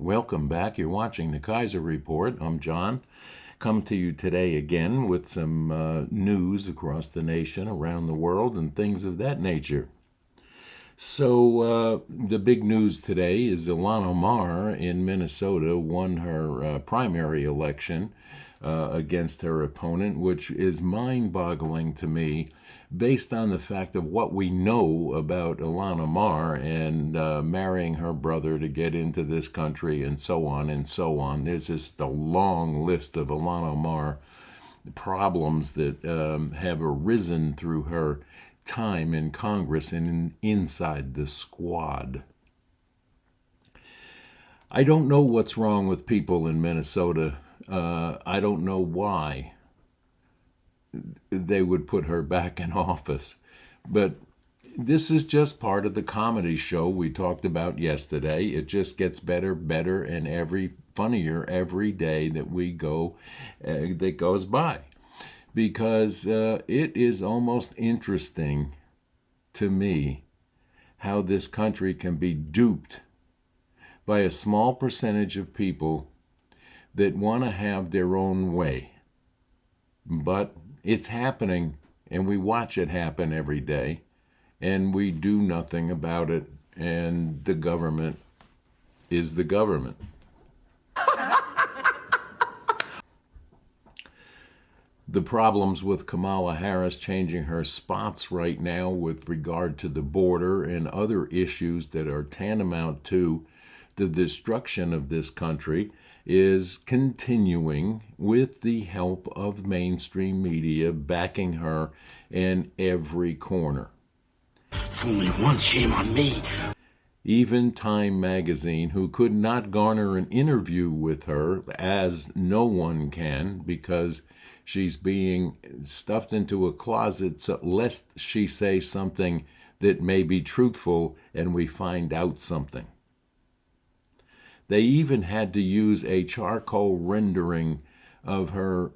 Welcome back. You're watching the Kaiser Report. I'm John. Come to you today again with some news across the nation, around the world, and things of that nature. So the big news today is Ilhan Omar in Minnesota won her primary election against her opponent, which is mind-boggling to me based on the fact of what we know about Ilhan Omar and marrying her brother to get into this country and so on and so on. There's just a long list of Ilhan Omar problems that have arisen through her time in Congress and inside the squad. I don't know what's wrong with people in Minnesota. I don't know why they would put her back in office. But this is just part of the comedy show we talked about yesterday. It just gets better, and funnier every day that goes by. Because it is almost interesting to me how this country can be duped by a small percentage of people that want to have their own way. But it's happening, and we watch it happen every day, and we do nothing about it, and the government is the government. The problems with Kamala Harris changing her spots right now with regard to the border and other issues that are tantamount to the destruction of this country is continuing with the help of mainstream media backing her in every corner. Fool me once, shame on me. Even Time magazine, who could not garner an interview with her, as no one can, because she's being stuffed into a closet lest she say something that may be truthful and we find out something. They even had to use a charcoal rendering of her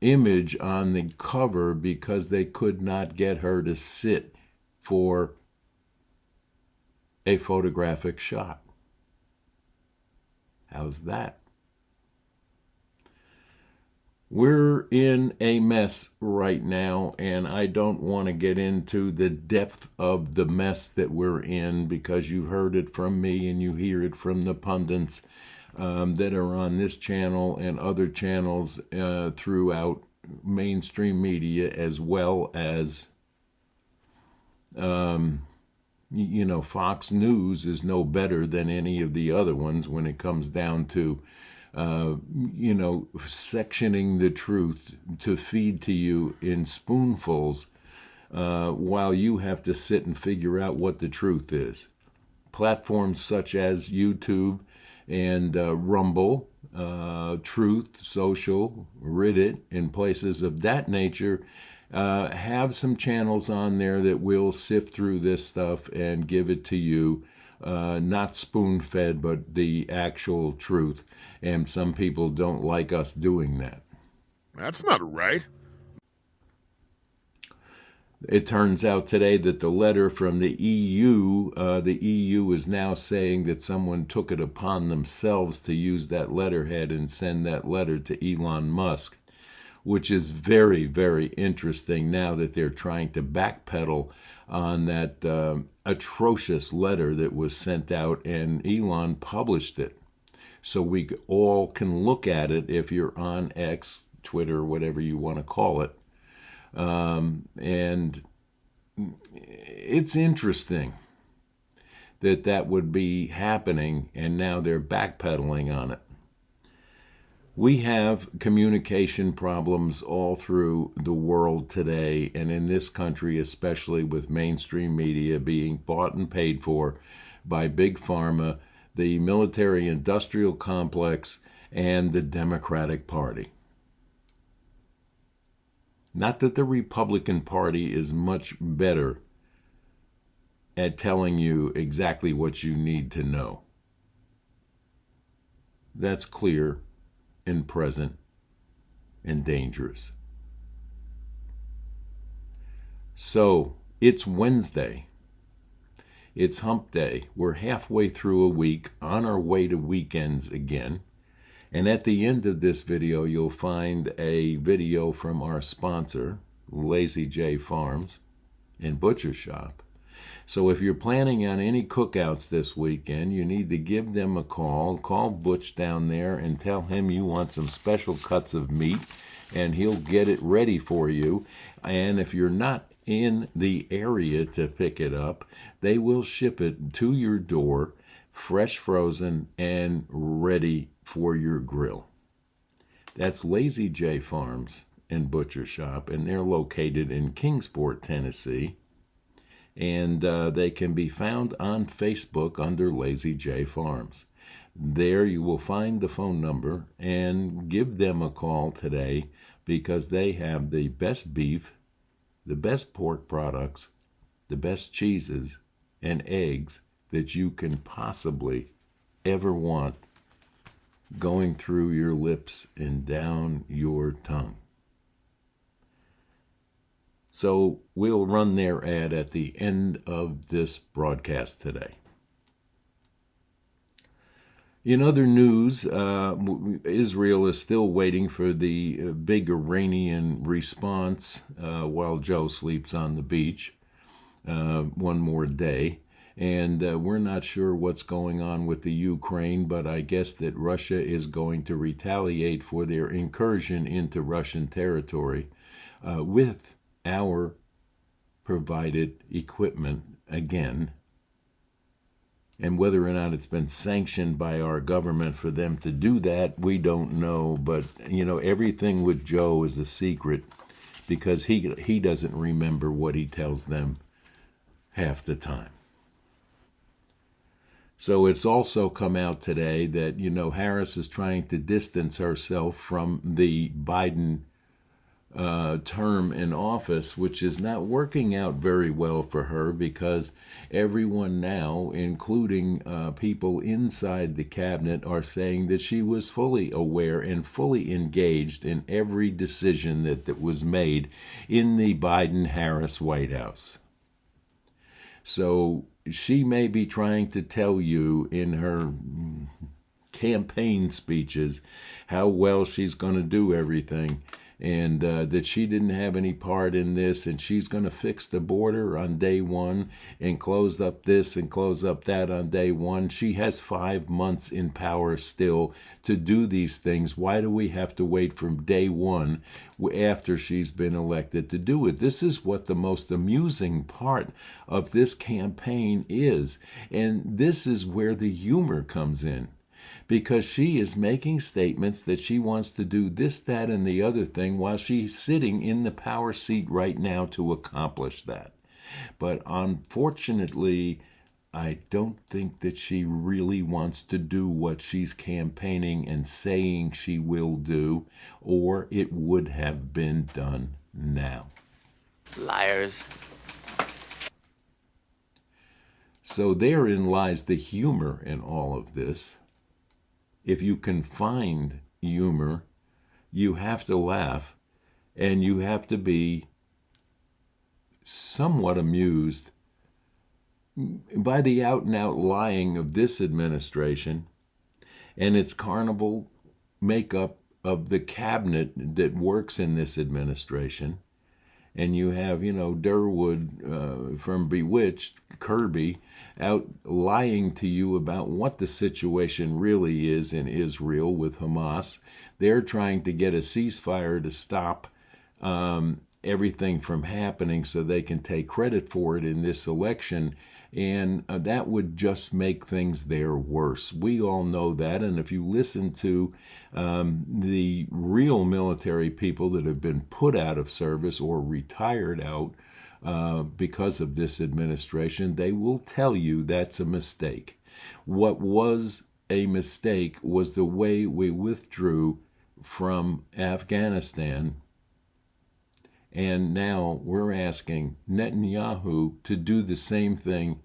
image on the cover because they could not get her to sit for a photographic shot. How's that? We're in a mess right now, and I don't want to get into the depth of the mess that we're in because you heard it from me and you hear it from the pundits that are on this channel and other channels throughout mainstream media, as well as, Fox News is no better than any of the other ones when it comes down to sectioning the truth to feed to you in spoonfuls while you have to sit and figure out what the truth is. Platforms such as YouTube and Rumble, Truth Social, Reddit, and places of that nature have some channels on there that will sift through this stuff and give it to you. Not spoon-fed, but the actual truth. And some people don't like us doing that. That's not right. It turns out today that the letter from the EU is now saying that someone took it upon themselves to use that letterhead and send that letter to Elon Musk, which is very, very interesting now that they're trying to backpedal on that atrocious letter that was sent out, and Elon published it. So we all can look at it if you're on X, Twitter, whatever you want to call it. And it's interesting that would be happening, and now they're backpedaling on it. We have communication problems all through the world today, and in this country, especially with mainstream media being bought and paid for by Big Pharma, the military-industrial complex, and the Democratic Party. Not that the Republican Party is much better at telling you exactly what you need to know. That's clear and present and dangerous. So, it's Wednesday. It's hump day. We're halfway through a week, on our way to weekends again. And at the end of this video, you'll find a video from our sponsor, Lazy J Farms and Butcher Shop. So if you're planning on any cookouts this weekend, you need to give them a call. Call Butch down there and tell him you want some special cuts of meat, and he'll get it ready for you. And if you're not in the area to pick it up, they will ship it to your door, fresh frozen and ready for your grill. That's Lazy J Farms and Butcher Shop, and they're located in Kingsport, Tennessee. And they can be found on Facebook under Lazy J Farms. There you will find the phone number and give them a call today, because they have the best beef, the best pork products, the best cheeses and eggs that you can possibly ever want going through your lips and down your tongue. So we'll run their ad at the end of this broadcast today. In other news, Israel is still waiting for the big Iranian response while Joe sleeps on the beach one more day. And we're not sure what's going on with the Ukraine, but I guess that Russia is going to retaliate for their incursion into Russian territory with our provided equipment again. And whether or not it's been sanctioned by our government for them to do that, we don't know. But, everything with Joe is a secret, because he doesn't remember what he tells them half the time. So it's also come out today that, Harris is trying to distance herself from the Biden term in office, which is not working out very well for her, because everyone now, including people inside the cabinet, are saying that she was fully aware and fully engaged in every decision that was made in the Biden-Harris White House. So she may be trying to tell you in her campaign speeches how well she's going to do everything, and that she didn't have any part in this, and she's going to fix the border on day one and close up this and close up that on day one. She has 5 months in power still to do these things. Why do we have to wait from day one after she's been elected to do it? This is what the most amusing part of this campaign is, and this is where the humor comes in. Because she is making statements that she wants to do this, that, and the other thing while she's sitting in the power seat right now to accomplish that. But unfortunately, I don't think that she really wants to do what she's campaigning and saying she will do, or it would have been done now. Liars. So therein lies the humor in all of this. If you can find humor, you have to laugh, and you have to be somewhat amused by the out-and-out lying of this administration and its carnival makeup of the cabinet that works in this administration. And you have, Durwood from Bewitched, Kirby, out lying to you about what the situation really is in Israel with Hamas. They're trying to get a ceasefire to stop everything from happening so they can take credit for it in this election. And that would just make things there worse. We all know that. And if you listen to the real military people that have been put out of service or retired out because of this administration, they will tell you that's a mistake. What was a mistake was the way we withdrew from Afghanistan. And now we're asking Netanyahu to do the same thing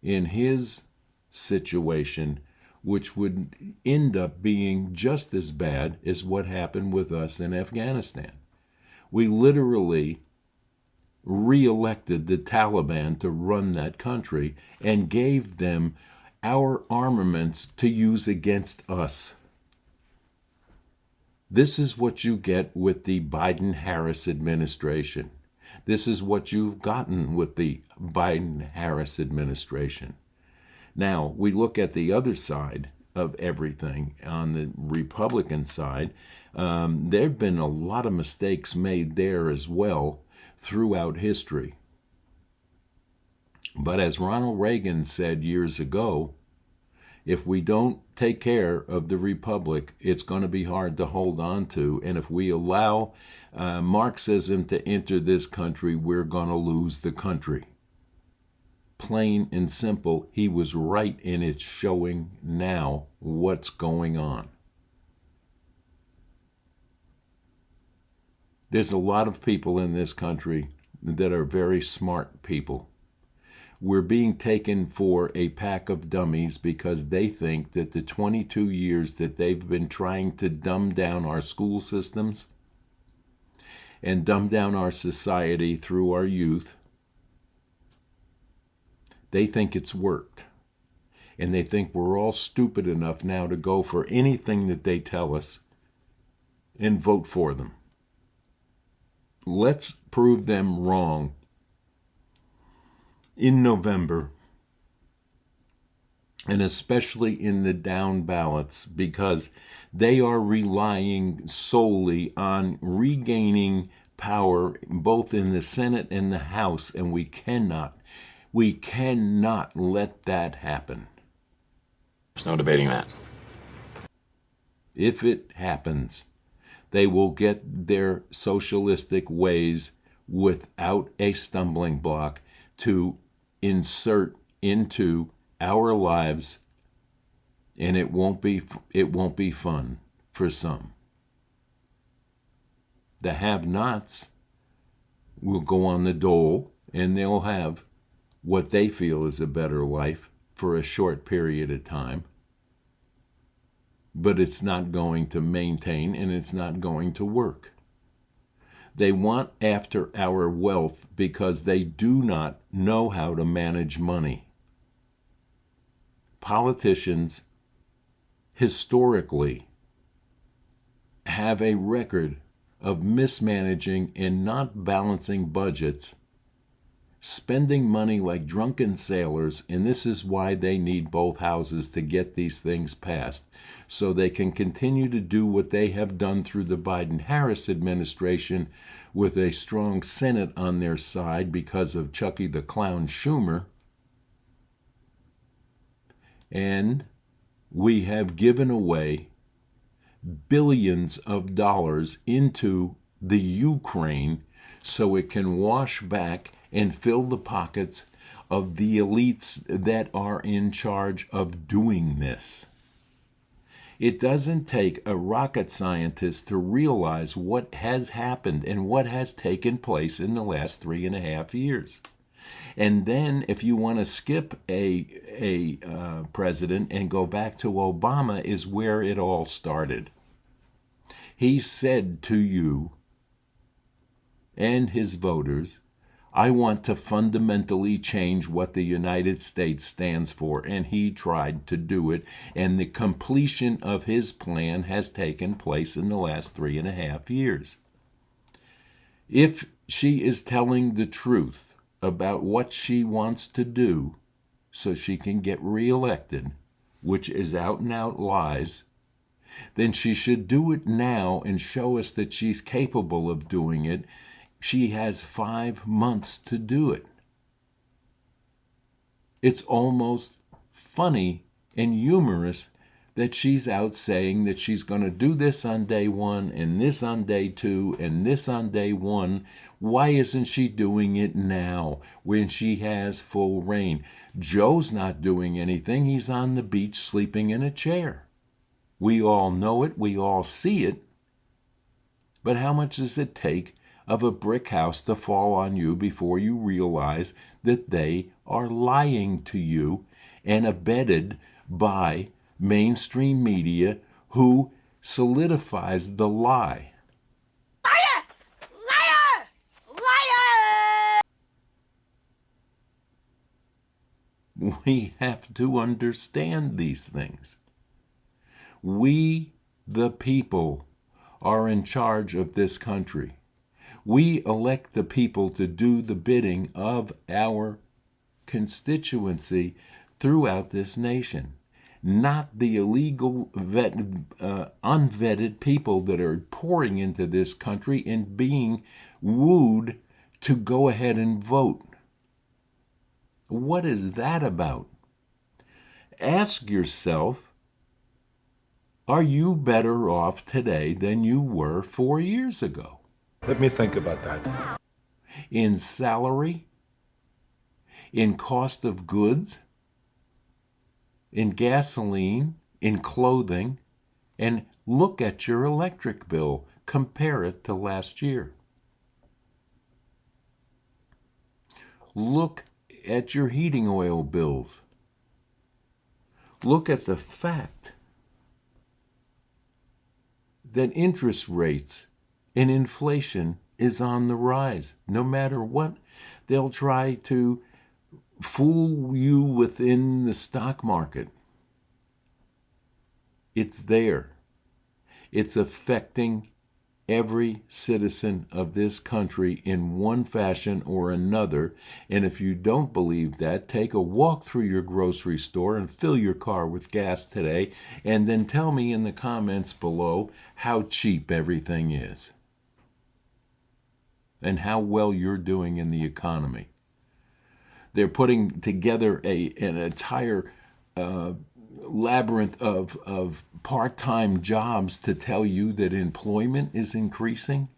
in his situation, which would end up being just as bad as what happened with us in Afghanistan. We literally re-elected the Taliban to run that country and gave them our armaments to use against us. This is what you get with the Biden-Harris administration. This is what you've gotten with the Biden-Harris administration. Now, we look at the other side of everything. On the Republican side, there have been a lot of mistakes made there as well throughout history. But as Ronald Reagan said years ago, if we don't take care of the Republic, it's going to be hard to hold on to. And if we allow Marxism to enter this country, we're going to lose the country. Plain and simple, he was right, and it's showing now what's going on. There's a lot of people in this country that are very smart people. We're being taken for a pack of dummies because they think that the 22 years that they've been trying to dumb down our school systems and dumb down our society through our youth, they think it's worked. And they think we're all stupid enough now to go for anything that they tell us and vote for them. Let's prove them wrong in November, and especially in the down ballots, because they are relying solely on regaining power both in the Senate and the House, and we cannot let that happen. There's no debating that. If it happens, they will get their socialistic ways without a stumbling block to insert into our lives, and it won't be fun for some. The have-nots will go on the dole, and they'll have what they feel is a better life for a short period of time. But it's not going to maintain, and it's not going to work. They want after our wealth because they do not know how to manage money. Politicians historically have a record of mismanaging and not balancing budgets, spending money like drunken sailors, and this is why they need both houses to get these things passed, so they can continue to do what they have done through the Biden-Harris administration with a strong Senate on their side because of Chucky the Clown Schumer. And we have given away billions of dollars into the Ukraine so it can wash back and fill the pockets of the elites that are in charge of doing this. It doesn't take a rocket scientist to realize what has happened and what has taken place in the last 3.5 years. And then if you want to skip a president and go back to Obama, is where it all started. He said to you and his voters, I want to fundamentally change what the United States stands for, and he tried to do it, and the completion of his plan has taken place in the last 3.5 years. If she is telling the truth about what she wants to do so she can get reelected, which is out and out lies, then she should do it now and show us that she's capable of doing it. She has 5 months to do it. It's almost funny and humorous that she's out saying that she's going to do this on day 1 and this on day 2 and this on day 1. Why isn't she doing it now when she has full reign? Joe's not doing anything. He's on the beach sleeping in a chair. We all know it. We all see it. But how much does it take of a brick house to fall on you before you realize that they are lying to you and abetted by mainstream media who solidifies the lie? We have to understand these things. We, the people, are in charge of this country. We elect the people to do the bidding of our constituency throughout this nation, not the illegal, unvetted people that are pouring into this country and being wooed to go ahead and vote. What is that about? Ask yourself, are you better off today than you were 4 years ago? Let me think about that. In salary, in cost of goods, in gasoline, in clothing, and look at your electric bill. Compare it to last year. Look at your heating oil bills. Look at the fact that interest rates and inflation is on the rise. No matter what, they'll try to fool you within the stock market. It's there. It's affecting every citizen of this country in one fashion or another. And if you don't believe that, take a walk through your grocery store and fill your car with gas today, and then tell me in the comments below how cheap everything is and how well you're doing in the economy. They're putting together an entire labyrinth of part-time jobs to tell you that employment is increasing.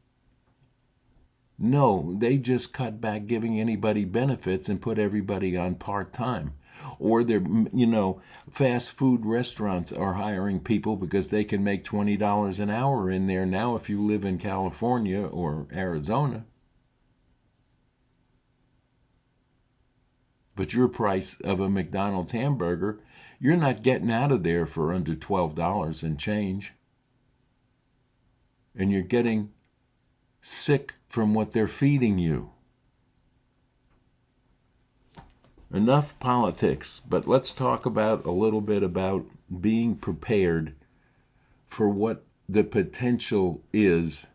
No, they just cut back giving anybody benefits and put everybody on part-time. Or they're, fast food restaurants are hiring people because they can make $20 an hour in there now if you live in California or Arizona. But your price of a McDonald's hamburger, you're not getting out of there for under $12 and change. And you're getting sick from what they're feeding you. Enough politics, but let's talk about a little bit about being prepared for what the potential is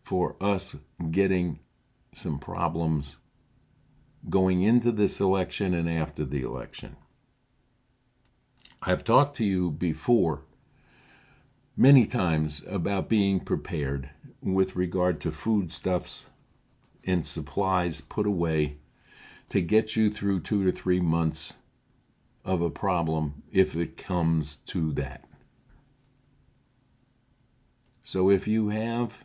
for us getting some problems going into this election and after the election. I've talked to you before many times about being prepared with regard to foodstuffs and supplies put away to get you through 2 to 3 months of a problem if it comes to that. So if you have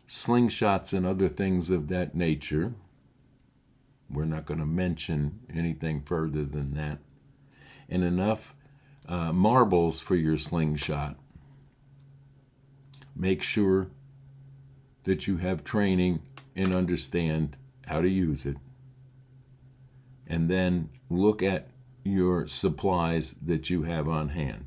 slingshots and other things of that nature, we're not going to mention anything further than that, and enough marbles for your slingshot, make sure that you have training and understand how to use it. And then look at your supplies that you have on hand.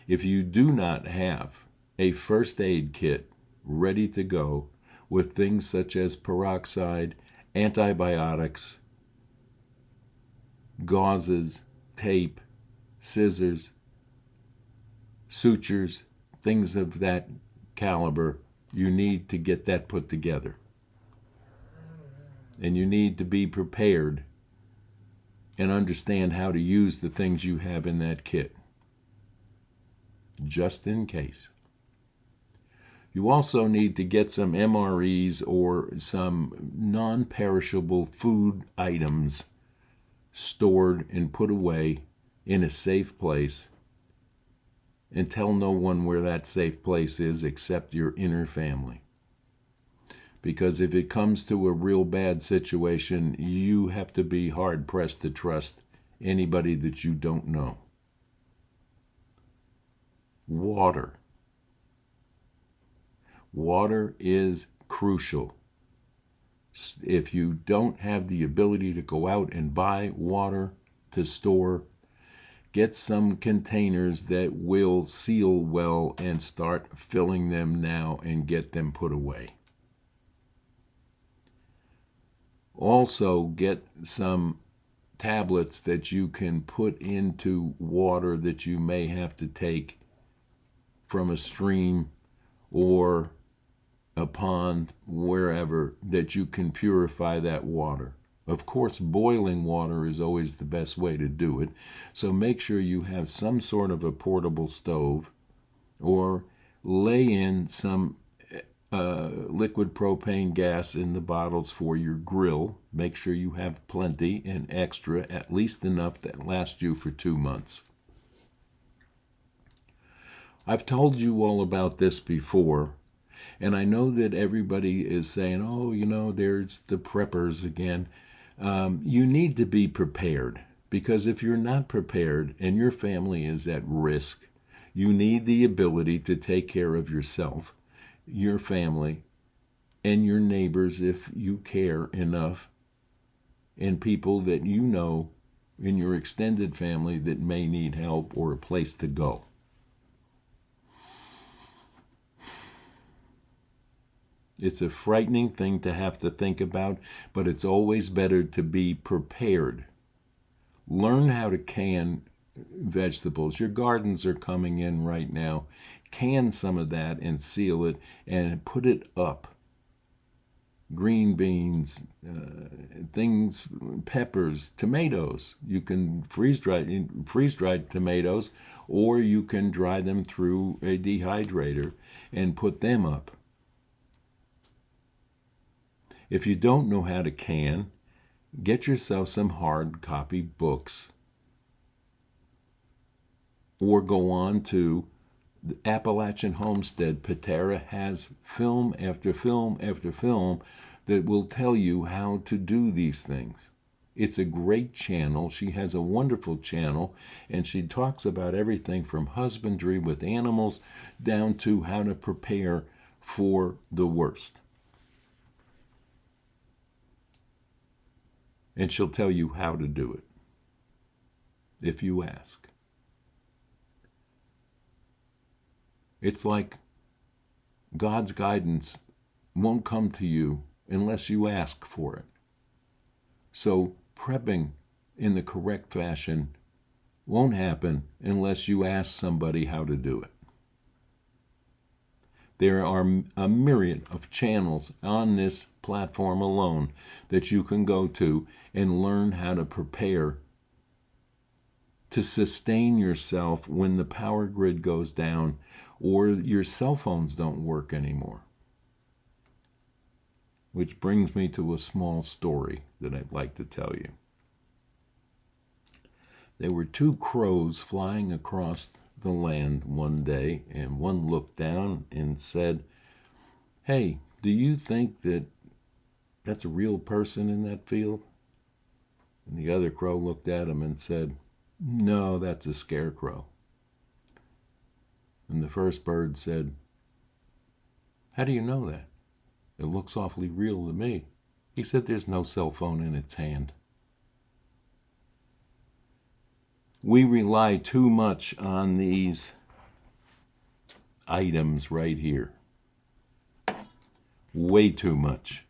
If you do not have a first aid kit ready to go with things such as peroxide, antibiotics, gauzes, tape, scissors, sutures, things of that caliber, you need to get that put together. And you need to be prepared and understand how to use the things you have in that kit, just in case. You also need to get some MREs or some non-perishable food items stored and put away in a safe place, and tell no one where that safe place is except your inner family. Because if it comes to a real bad situation, you have to be hard-pressed to trust anybody that you don't know. Water. Water is crucial. If you don't have the ability to go out and buy water to store, get some containers that will seal well and start filling them now and get them put away. Also, get some tablets that you can put into water that you may have to take from a stream or a pond, wherever, that you can purify that water. Of course, boiling water is always the best way to do it, so make sure you have some sort of a portable stove, or lay in some liquid propane gas in the bottles for your grill. Make sure you have plenty and extra, at least enough that lasts you for 2 months. I've told you all about this before, and I know that everybody is saying, oh, there's the preppers again. You need to be prepared, because if you're not prepared and your family is at risk, you need the ability to take care of yourself, your family, and your neighbors if you care enough, and people that you know in your extended family that may need help or a place to go. It's a frightening thing to have to think about, but it's always better to be prepared. Learn how to can vegetables. Your gardens are coming in right now. Can some of that and seal it and put it up. Green beans, things, peppers, tomatoes. You can freeze-dried tomatoes, or you can dry them through a dehydrator and put them up. If you don't know how to can, get yourself some hard copy books, or go on to the Appalachian Homestead. Patera has film after film after film that will tell you how to do these things. It's a great channel. She has a wonderful channel, and she talks about everything from husbandry with animals down to how to prepare for the worst. And she'll tell you how to do it, if you ask. It's like God's guidance won't come to you unless you ask for it. So prepping in the correct fashion won't happen unless you ask somebody how to do it. There are a myriad of channels on this platform alone that you can go to and learn how to prepare to sustain yourself when the power grid goes down or your cell phones don't work anymore. Which brings me to a small story that I'd like to tell you. There were 2 crows flying across the land one day, and one looked down and said, "Hey, do you think that that's a real person in that field?" And the other crow looked at him and said, "No, that's a scarecrow." And the first bird said, "How do you know that? It looks awfully real to me." He said, "There's no cell phone in its hand." We rely too much on these items right here. Way too much.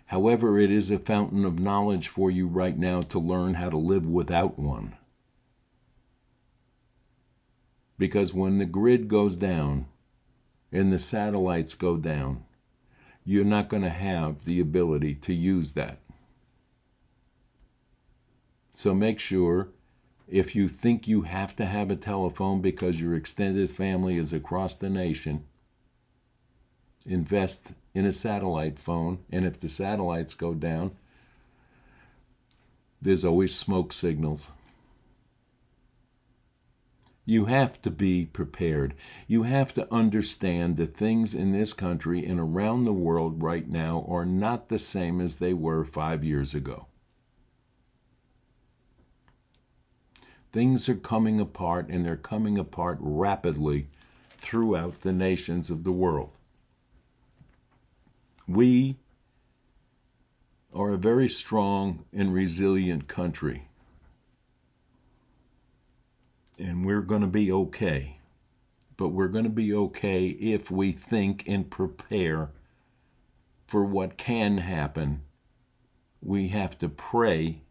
However, it is a fountain of knowledge for you right now to learn how to live without one. Because when the grid goes down and the satellites go down, you're not going to have the ability to use that. So make sure, if you think you have to have a telephone because your extended family is across the nation, invest in a satellite phone. And if the satellites go down, there's always smoke signals. You have to be prepared. You have to understand that things in this country and around the world right now are not the same as they were 5 years ago. Things are coming apart, and they're coming apart rapidly throughout the nations of the world. We are a very strong and resilient country, and we're going to be okay. But we're going to be okay if we think and prepare for what can happen. We have to pray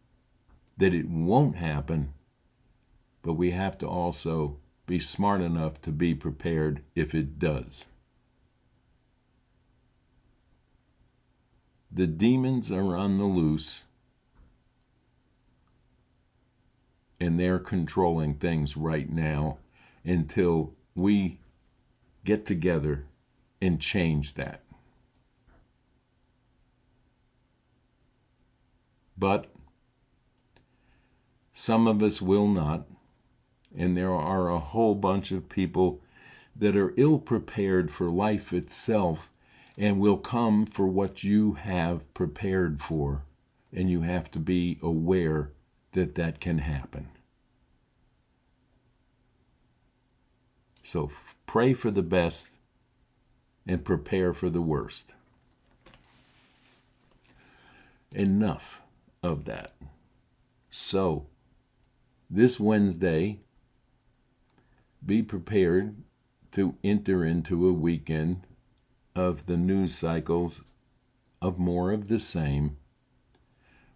that it won't happen, but we have to also be smart enough to be prepared if it does. The demons are on the loose, and they're controlling things right now until we get together and change that. But some of us will not, and there are a whole bunch of people that are ill-prepared for life itself and will come for what you have prepared for, and you have to be aware that that can happen. So pray for the best and prepare for the worst. Enough of that. So, this Wednesday, be prepared to enter into a weekend of the news cycles of more of the same,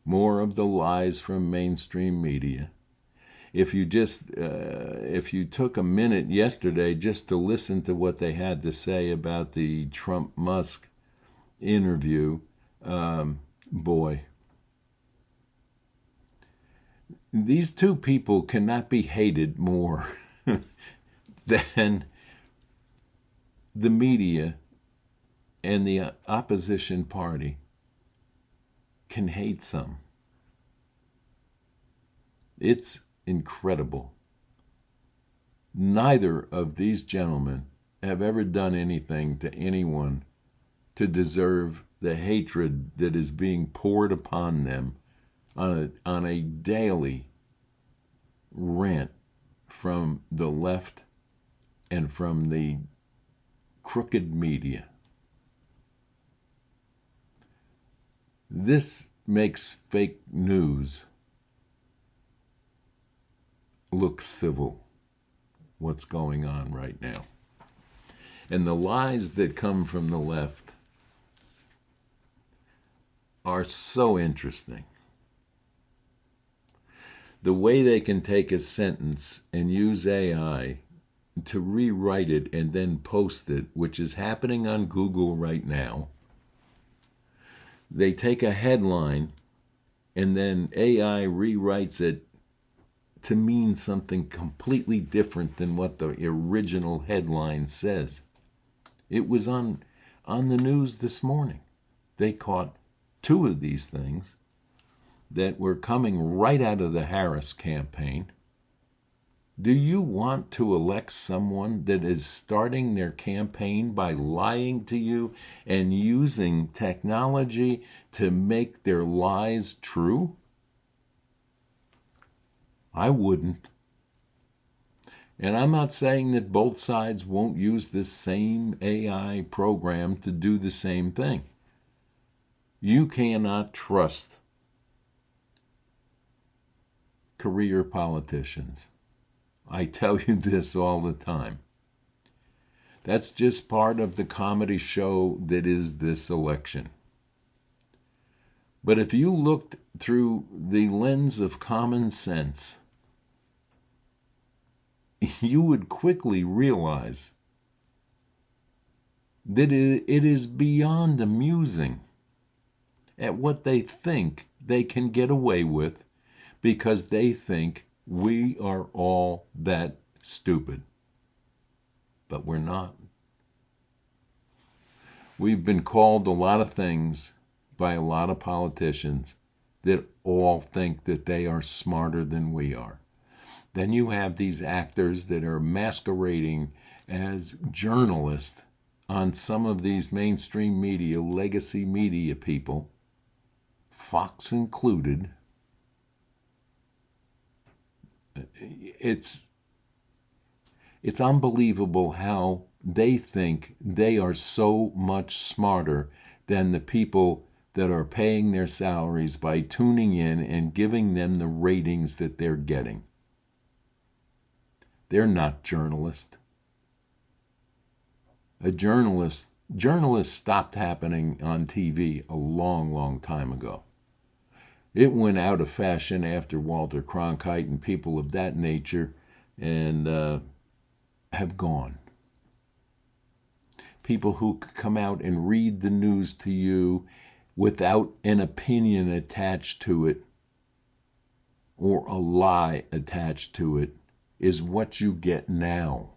more of the lies from mainstream media. If you took a minute yesterday just to listen to what they had to say about the Trump-Musk interview, boy, these two people cannot be hated more than the media and the opposition party can hate some. It's incredible. Neither of these gentlemen have ever done anything to anyone to deserve the hatred that is being poured upon them on a daily rant from the left and from the crooked media. This makes fake news look civil, what's going on right now. And the lies that come from the left are so interesting. The way they can take a sentence and use AI to rewrite it and then post it, which is happening on Google right now. They take a headline and then AI rewrites it to mean something completely different than what the original headline says. It was on the news this morning. They caught two of these things that were coming right out of the Harris campaign. Do you want to elect someone that is starting their campaign by lying to you and using technology to make their lies true? I wouldn't. And I'm not saying that both sides won't use this same AI program to do the same thing. You cannot trust career politicians. I tell you this all the time. That's just part of the comedy show that is this election. But if you looked through the lens of common sense, you would quickly realize that it is beyond amusing at what they think they can get away with because they think we are all that stupid. But we're not. We've been called a lot of things by a lot of politicians that all think that they are smarter than we are. Then you have these actors that are masquerading as journalists on some of these mainstream media, legacy media people, Fox included. It's unbelievable how they think they are so much smarter than the people that are paying their salaries by tuning in and giving them the ratings that they're getting. They're not journalists. Journalists stopped happening on TV a long, long time ago. It went out of fashion after Walter Cronkite and people of that nature, and have gone. People who come out and read the news to you without an opinion attached to it or a lie attached to it is what you get now.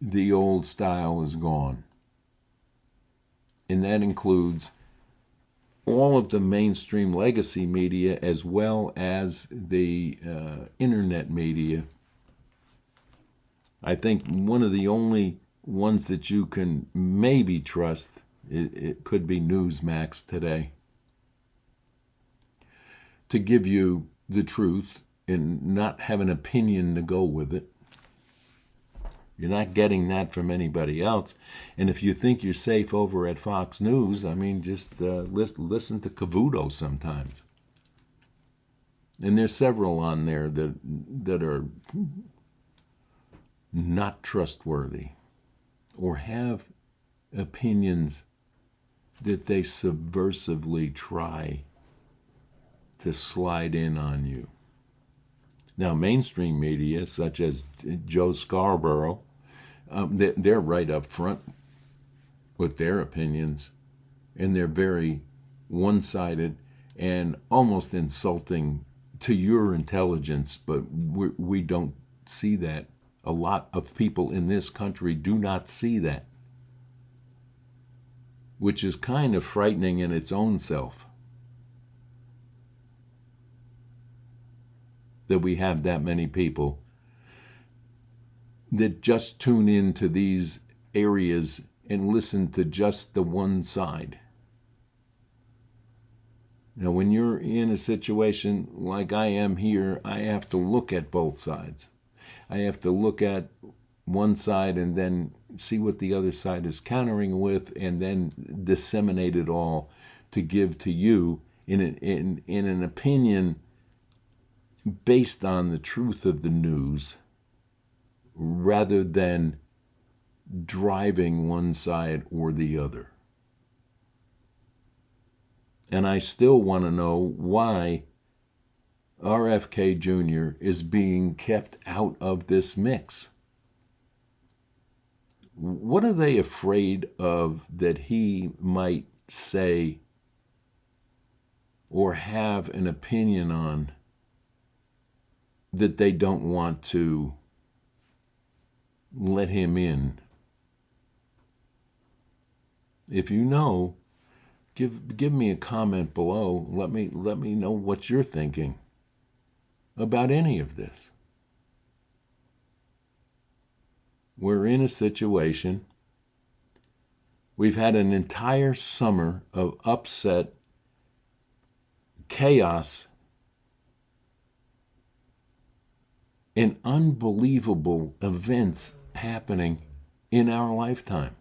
The old style is gone. And that includes all of the mainstream legacy media as well as the internet media. I think one of the only ones that you can maybe trust, it could be Newsmax today, to give you the truth and not have an opinion to go with it. You're not getting that from anybody else. And if you think you're safe over at Fox News, I mean, just listen to Cavuto sometimes. And there's several on there that are not trustworthy or have opinions that they subversively try to slide in on you. Now, mainstream media, such as Joe Scarborough, they're right up front with their opinions, and they're very one-sided and almost insulting to your intelligence, but we don't see that. A lot of people in this country do not see that, which is kind of frightening in its own self, that we have that many people that just tune into these areas and listen to just the one side. Now, when you're in a situation like I am here, I have to look at both sides. I have to look at one side and then see what the other side is countering with, and then disseminate it all to give to you in an opinion based on the truth of the news, rather than driving one side or the other. And I still want to know why RFK Jr. is being kept out of this mix. What are they afraid of that he might say or have an opinion on that they don't want to let him in? If you know, give me a comment below. Let me know what you're thinking about any of this. We're in a situation. We've had an entire summer of upset, chaos, and unbelievable events happening in our lifetime.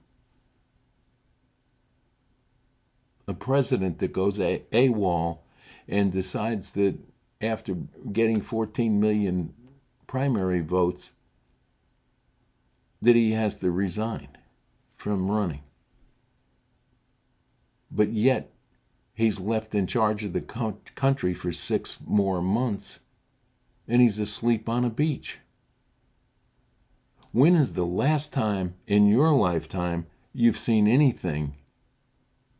A president that goes AWOL and decides that after getting 14 million primary votes that he has to resign from running. But yet, he's left in charge of the country for 6 more months, and he's asleep on a beach. When is the last time in your lifetime you've seen anything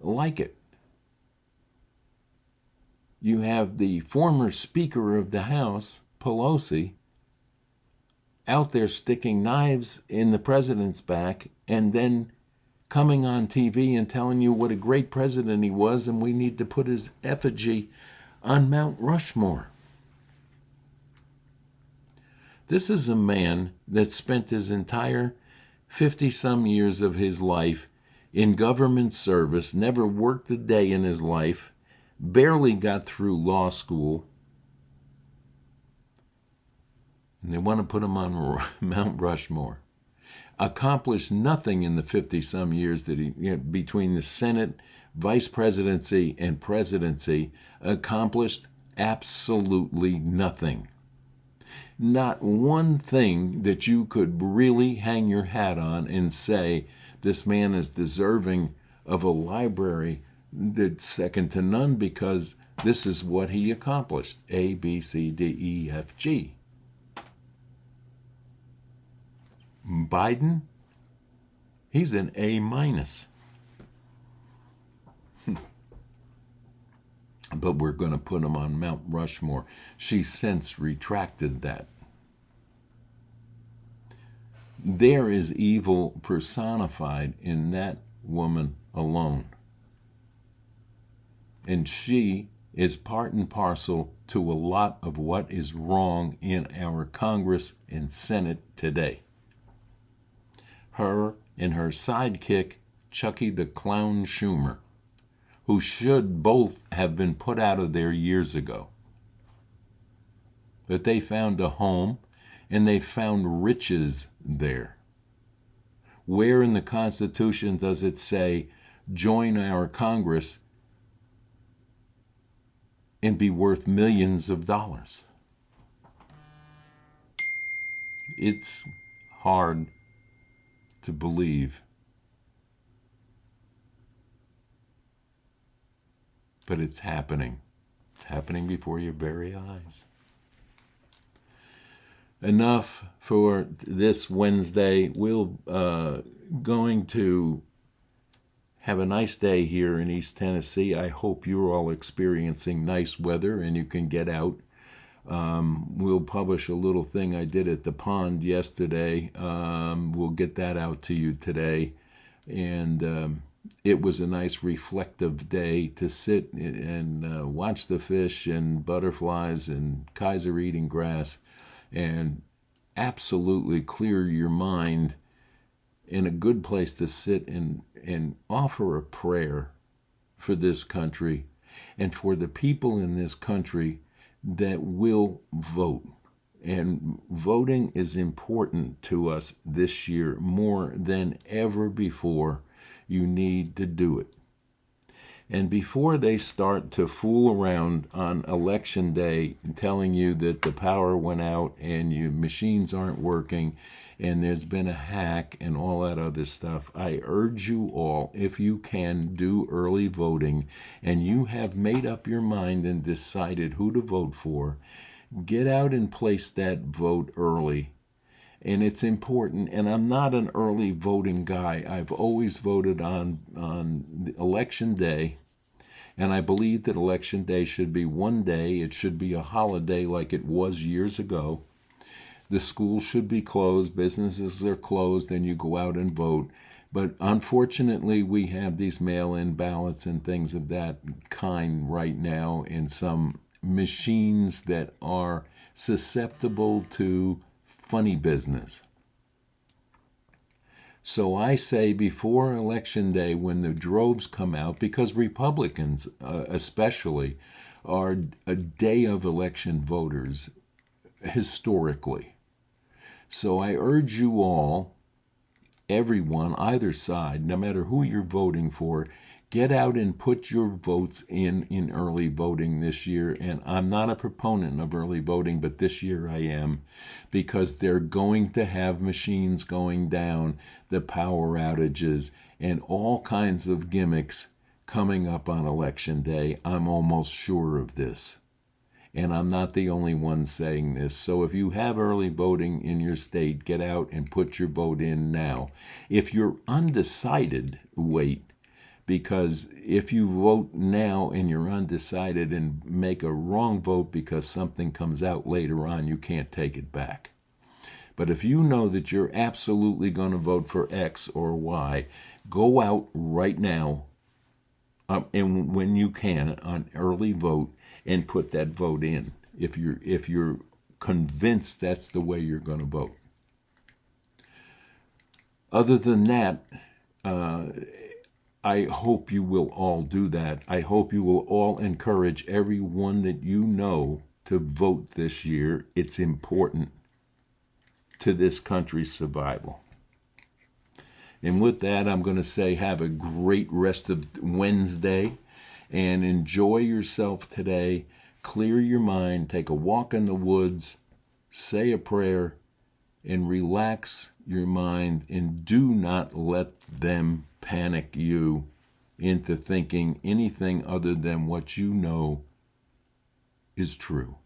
like it? You have the former Speaker of the House, Pelosi, out there sticking knives in the president's back and then coming on TV and telling you what a great president he was and we need to put his effigy on Mount Rushmore. This is a man that spent his entire 50-some years of his life in government service, never worked a day in his life, barely got through law school, and they want to put him on Mount Rushmore. Accomplished nothing in the 50-some years that he, between the Senate, vice presidency, and presidency, accomplished absolutely nothing. Not one thing that you could really hang your hat on and say, this man is deserving of a library that's second to none, because this is what he accomplished. A, B, C, D, E, F, G. Biden, he's an A minus. But we're going to put him on Mount Rushmore. She's since retracted that. There is evil personified in that woman alone. And she is part and parcel to a lot of what is wrong in our Congress and Senate today. Her and her sidekick, Chucky the Clown Schumer, who should both have been put out of there years ago. But they found a home, and they found riches there. Where in the Constitution does it say, join our Congress and be worth millions of dollars? It's hard to believe. But it's happening. It's happening before your very eyes. Enough for this Wednesday. We'll going to have a nice day here in East Tennessee. I hope you're all experiencing nice weather and you can get out. We'll publish a little thing I did at the pond yesterday. We'll get that out to you today. And it was a nice reflective day to sit and watch the fish and butterflies and Kaiser eating grass and absolutely clear your mind, in a good place to sit and offer a prayer for this country and for the people in this country that will vote. And voting is important to us this year more than ever before. You need to do it. And before they start to fool around on election day telling you that the power went out and your machines aren't working and there's been a hack and all that other stuff, I urge you all, if you can, do early voting and you have made up your mind and decided who to vote for, get out and place that vote early. And it's important, and I'm not an early voting guy. I've always voted on election day, and I believe that election day should be one day. It should be a holiday like it was years ago. The schools should be closed, businesses are closed, and you go out and vote. But unfortunately, we have these mail-in ballots and things of that kind right now, and some machines that are susceptible to funny business. So I say before Election Day, when the droves come out, because Republicans especially are a day of election voters historically. So I urge you all, everyone, either side, no matter who you're voting for, get out and put your votes in early voting this year. And I'm not a proponent of early voting, but this year I am, because they're going to have machines going down, the power outages, and all kinds of gimmicks coming up on Election Day. I'm almost sure of this. And I'm not the only one saying this. So if you have early voting in your state, get out and put your vote in now. If you're undecided, wait. Because if you vote now and you're undecided and make a wrong vote because something comes out later on, you can't take it back. But if you know that you're absolutely going to vote for X or Y, go out right now and when you can on early vote and put that vote in if you're convinced that's the way you're going to vote. Other than that, I hope you will all do that. I hope you will all encourage everyone that you know to vote this year. It's important to this country's survival. And with that, I'm going to say have a great rest of Wednesday and enjoy yourself today. Clear your mind, take a walk in the woods, say a prayer, and relax your mind, and do not let them panic you into thinking anything other than what you know is true.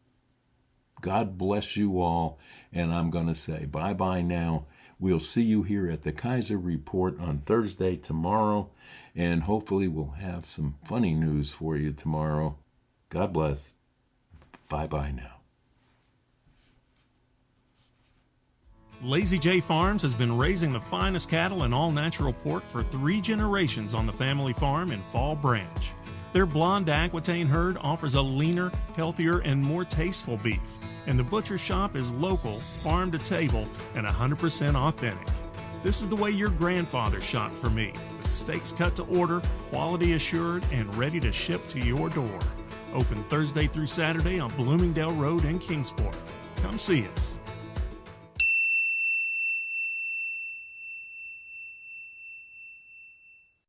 God bless you all, and I'm going to say bye-bye now. We'll see you here at the Kaiser Report on Thursday tomorrow, and hopefully we'll have some funny news for you tomorrow. God bless. Bye-bye now. Lazy J Farms has been raising the finest cattle and all-natural pork for 3 generations on the family farm in Fall Branch. Their blonde Aquitaine herd offers a leaner, healthier, and more tasteful beef. And the butcher shop is local, farm to table, and 100% authentic. This is the way your grandfather shot for me, with steaks cut to order, quality assured, and ready to ship to your door. Open Thursday through Saturday on Bloomingdale Road in Kingsport. Come see us.